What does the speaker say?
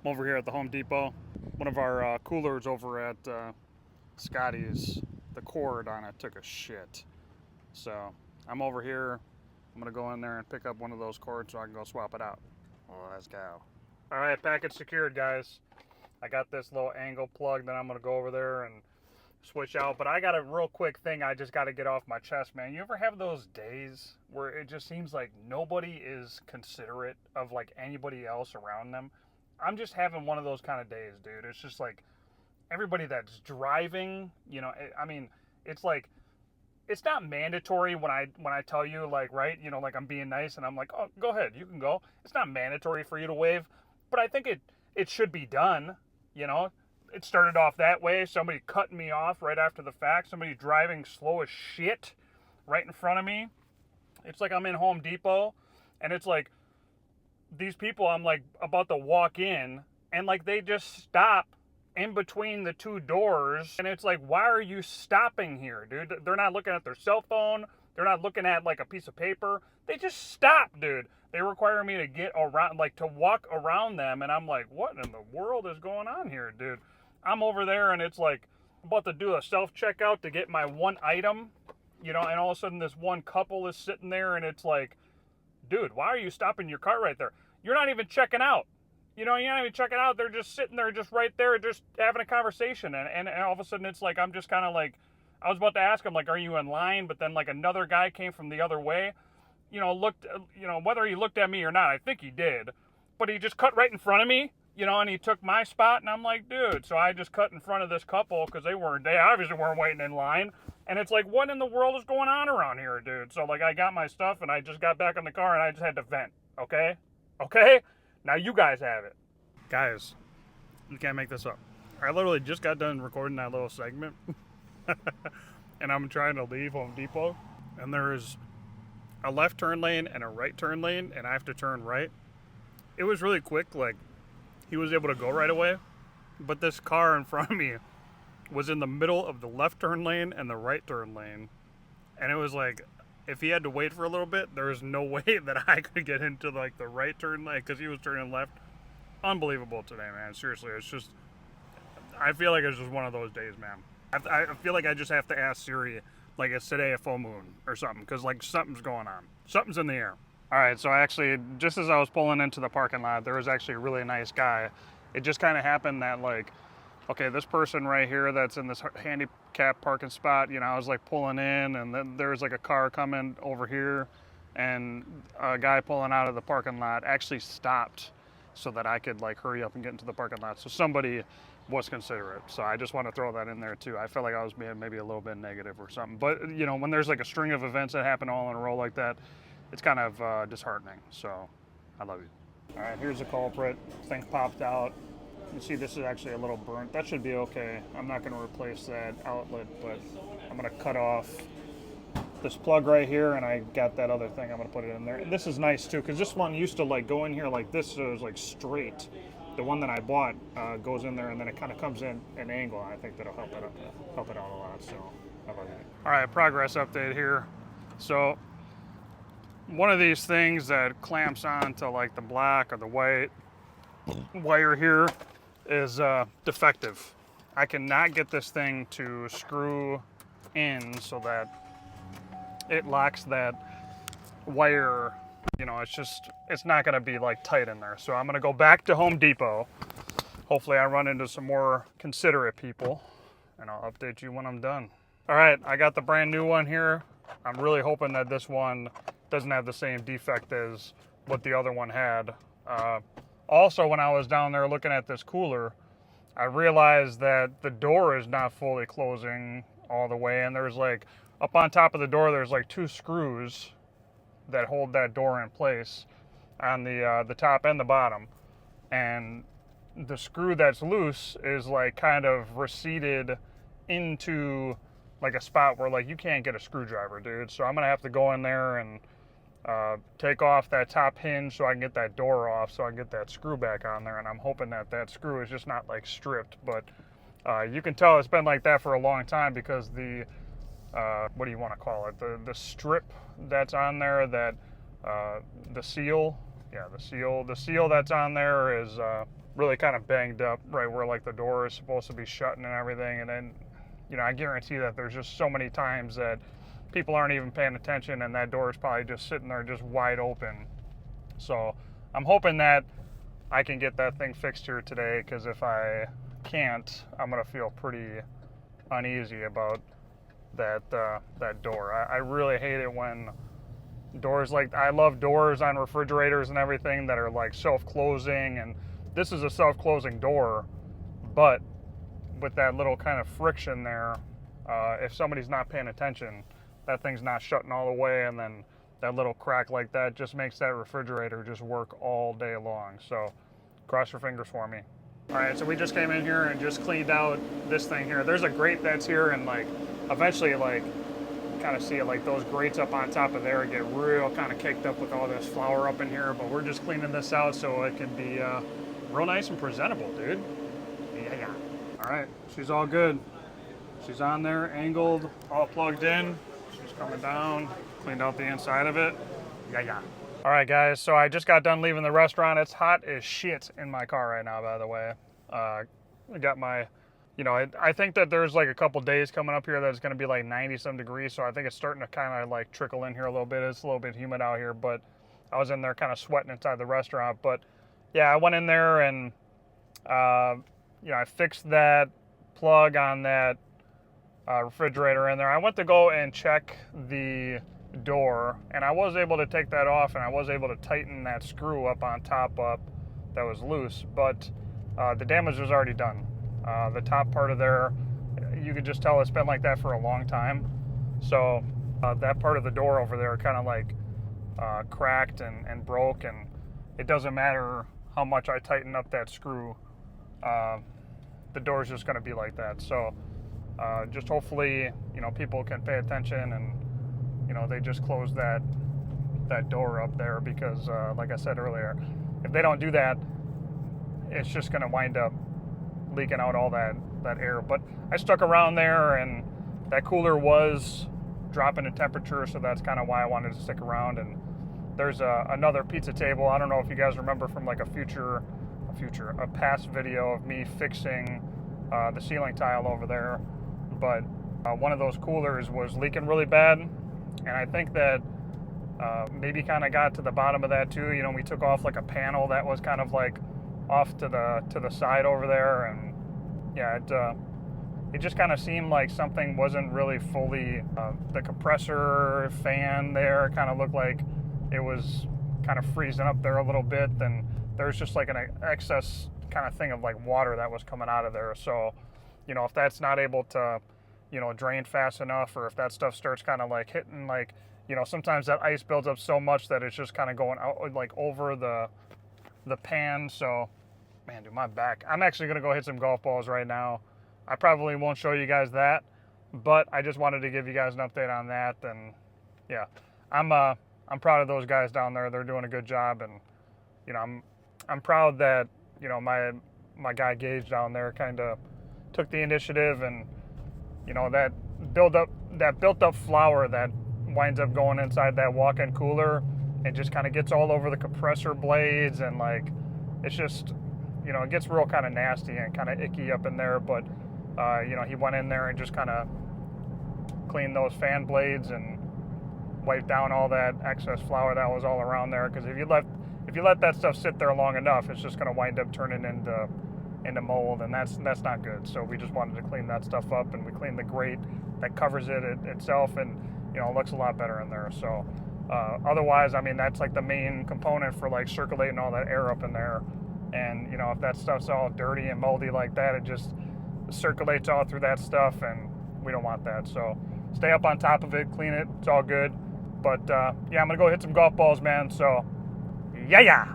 over here at the Home Depot. One of our coolers over at Scotty's, the cord on it took a shit. So I'm over here. I'm gonna go in there and pick up one of those cords so I can go swap it out. Let's go. All right, package secured, guys. I got this little angle plug that I'm gonna go over there and switch out, but I got a real quick thing I just got to get off my chest, man. You ever have those days where it just seems like nobody is considerate of like anybody else around them? I'm just having one of those kind of days, dude. It's just like everybody that's driving, you know, I mean, it's like it's not mandatory when I tell you, like, right, you know, like I'm being nice and I'm like, oh, go ahead, you can go. It's not mandatory for you to wave, but I think it should be done, you know. It started off that way, somebody cutting me off right after the fact, somebody driving slow as shit right in front of me. It's like I'm in Home Depot, and it's like these people, I'm like about to walk in, and like they just stop in between the two doors, and it's like, why are you stopping here, dude? They're not looking at their cell phone, they're not looking at like a piece of paper, they just stop, dude. They require me to get around, like to walk around them, and I'm like, what in the world is going on here, dude? I'm over there, and it's like I'm about to do a self-checkout to get my one item, you know, and all of a sudden this one couple is sitting there, and it's like, dude, why are you stopping your cart right there? You're not even checking out. You know, you're not even checking out. They're just sitting there, just right there, just having a conversation. And all of a sudden, it's like, I'm just kind of like, I was about to ask him, like, are you in line? But then, like, another guy came from the other way, you know, looked, you know, whether he looked at me or not, I think he did. But he just cut right in front of me, you know, and he took my spot. And I'm like, dude, so I just cut in front of this couple because they obviously weren't waiting in line. And it's like, what in the world is going on around here, dude? So, like, I got my stuff, and I just got back in the car, and I just had to vent, okay? Okay? Now you guys have it. Guys, you can't make this up. I literally just got done recording that little segment. And I'm trying to leave Home Depot. And there's a left turn lane and a right turn lane, and I have to turn right. It was really quick, like, he was able to go right away. But this car in front of me was in the middle of the left turn lane and the right turn lane. And it was like, if he had to wait for a little bit, there was no way that I could get into like the right turn lane because he was turning left. Unbelievable today, man. Seriously, it's just, I feel like it's just one of those days, man. I feel like I just have to ask Siri, like, is today a full moon or something? Because like something's going on. Something's in the air. All right, so actually, just as I was pulling into the parking lot, there was actually a really nice guy. It just kind of happened that like, okay, this person right here that's in this handicap parking spot, you know, I was like pulling in, and then there's like a car coming over here, and a guy pulling out of the parking lot actually stopped so that I could like hurry up and get into the parking lot. So somebody was considerate. So I just want to throw that in there too. I felt like I was being maybe a little bit negative or something. But you know, when there's like a string of events that happen all in a row like that, it's kind of disheartening. So I love you. All right, here's the culprit. Thing popped out. You see, this is actually a little burnt. That should be okay. I'm not going to replace that outlet, but I'm going to cut off this plug right here, and I got that other thing. I'm going to put it in there. And this is nice too, because this one used to like go in here like this, so it was like straight. The one that I bought goes in there, and then it kind of comes in an angle. And I think that'll help it out a lot. So how about that? All right, progress update here. So one of these things that clamps on to like the black or the white wire here is defective. I cannot get this thing to screw in so that it locks that wire, you know, it's not gonna be like tight in there. So I'm gonna go back to Home Depot. Hopefully I run into some more considerate people, and I'll update you when I'm done. All right, I got the brand new one here. I'm really hoping that this one doesn't have the same defect as what the other one had. Also, when I was down there looking at this cooler, I realized that the door is not fully closing all the way, and there's like, up on top of the door, there's like 2 screws that hold that door in place on the top and the bottom. And the screw that's loose is like kind of receded into like a spot where like you can't get a screwdriver, dude. So I'm gonna have to go in there and take off that top hinge so I can get that door off, so I can get that screw back on there. And I'm hoping that that screw is just not like stripped, but you can tell it's been like that for a long time because the what do you want to call it, the strip that's on there, that the seal yeah, the seal that's on there is really kind of banged up right where like the door is supposed to be shutting and everything. And then, you know, I guarantee that there's just so many times that people aren't even paying attention and that door is probably just sitting there just wide open. So I'm hoping that I can get that thing fixed here today, because if I can't, I'm gonna feel pretty uneasy about that door. I really hate it when doors, like, I love doors on refrigerators and everything that are like self-closing, and this is a self-closing door, but with that little kind of friction there, if somebody's not paying attention, that thing's not shutting all the way, and then that little crack like that just makes that refrigerator just work all day long. So cross your fingers for me. All right, so we just came in here and just cleaned out this thing here. There's a grate that's here, and like eventually, like, kind of see it, like those grates up on top of there get real kind of caked up with all this flour up in here, but we're just cleaning this out so it can be real nice and presentable, dude. Yeah. All right, she's all good. She's on there, angled, all plugged in. She's coming down, cleaned out the inside of it. Yeah. All right, guys, so I just got done leaving the restaurant. It's hot as shit in my car right now, by the way. I got my, you know, I think that there's like a couple days coming up here that's going to be like 90-some degrees, so I think it's starting to kind of like trickle in here a little bit. It's a little bit humid out here, but I was in there kind of sweating inside the restaurant. But yeah, I went in there and, you know, I fixed that plug on that refrigerator in there. I went to go and check the door, and I was able to take that off, and I was able to tighten that screw up on top up that was loose, but the damage was already done. The top part of there, you could just tell it's been like that for a long time. So that part of the door over there kind of like cracked and broke, and it doesn't matter how much I tighten up that screw, the door's just going to be like that. So just hopefully, you know, people can pay attention and, you know, they just close that door up there, because like I said earlier, if they don't do that, it's just going to wind up leaking out all that air. But I stuck around there, and that cooler was dropping in temperature, so that's kind of why I wanted to stick around. And there's another pizza table. I don't know if you guys remember from like a past video of me fixing the ceiling tile over there, but one of those coolers was leaking really bad, and I think that maybe kind of got to the bottom of that too. You know, we took off like a panel that was kind of like off to the side over there, and yeah, it just kind of seemed like something wasn't really fully, the compressor fan there kind of looked like it was kind of freezing up there a little bit, and there's just like an excess kind of thing of like water that was coming out of there. So, you know, if that's not able to, you know, drain fast enough, or if that stuff starts kind of like hitting, like, you know, sometimes that ice builds up so much that it's just kind of going out like over the pan. So, man, dude, my back. I'm actually going to go hit some golf balls right now. I probably won't show you guys that, but I just wanted to give you guys an update on that. And yeah, I'm proud of those guys down there. They're doing a good job, and, you know, I'm proud that, you know, my guy Gage down there kind of took the initiative, and, you know, that built up flour that winds up going inside that walk-in cooler and just kind of gets all over the compressor blades, and like, it's just, you know, it gets real kind of nasty and kind of icky up in there. But you know, he went in there and just kind of cleaned those fan blades and wiped down all that excess flour that was all around there, because if you let that stuff sit there long enough, it's just going to wind up turning into mold, and that's not good. So we just wanted to clean that stuff up, and we cleaned the grate that covers it itself, and, you know, it looks a lot better in there. So otherwise, I mean, that's like the main component for like circulating all that air up in there. And, you know, if that stuff's all dirty and moldy like that, it just circulates all through that stuff, and we don't want that. So stay up on top of it, clean it, it's all good. But yeah, I'm gonna go hit some golf balls, man. So yeah.